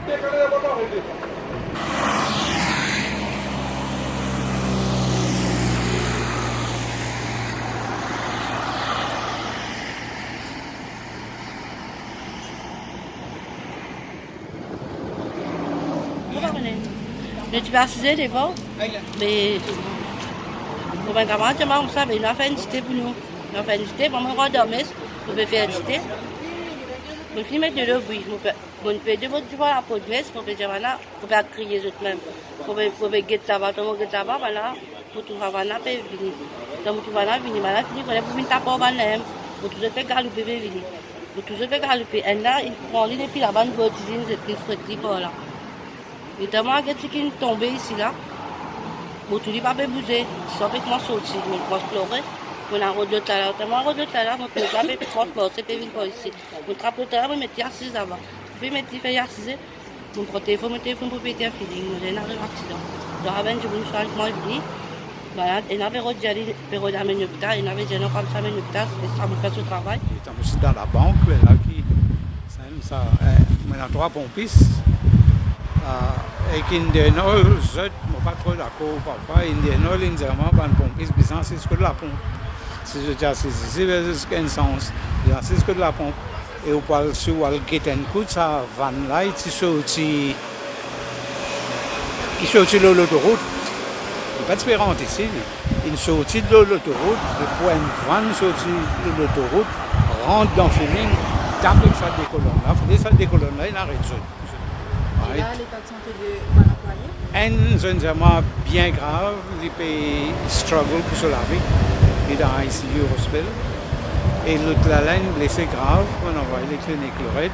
Je suis assisé devant, mais mon camarade m'a dit qu'il a fait une cité pour nous. Il a fait une cité, maman va dormir, on peut faire une cité. Je suis mettre de l'eau, oui. On peut dire, tu vois la peau de messe, on peut dire, voilà, on peut crier les autres même. On peut guetter là-bas, on peut guetter là-bas, voilà, pour tout faire, voilà, puis venir. Donc, tout voilà, venir, voilà, fini, voilà, pour venir taper au balai, pour tout se faire galoper, venir. Pour tout se faire galoper. Et là, il prend l'île et puis là-bas, une voltige, c'est une par là. Et tellement qui est tombé ici là, bon tout dit pas bouger, ça fait comment sortir, mais moi pleurer, on a rodé tout à l'heure, tellement rodé tout à l'heure, on peut pas faire trois pleurs, c'est pas vite par ici. On trappe tout à l'heure, on met assise là-bas. Puis mettre fait assise, on prend mon téléphone pour péter un feeling, on a un accident. Donc avant je voulais faire moi venu, voilà, et n'avait rodé aller période à l'hôpital, il n'avait jamais comme ça à l'hôpital, ça me fait ce travail. J'étais aussi dans la banque là qui ça maintenant trois pompistes. Et qu'Indienol, je ne suis pas trop d'accord parfois. Indienol, indirectement, ban pompiste, bisant, c'est ce que de la pompe. Si je dis c'est c'est qu'un sens, c'est ce que de la pompe. Et on parle sur le guetten coup, ça van là, il sorti de l'autoroute. Il n'y a pas d'espérance ici. Il sortit de l'autoroute, le point de van sorti de l'autoroute, rentre dans le feeling, tape avec ça des colonnes là. Il faut ça des colonnes là, il arrête ça. Et là, l'état de santé de l'employé? Un jeune bien grave, il peut struggle pour se laver. Il est dans ICU au hospital. Et l'autre la laine blessé grave, on envoie les cliniques Lorette.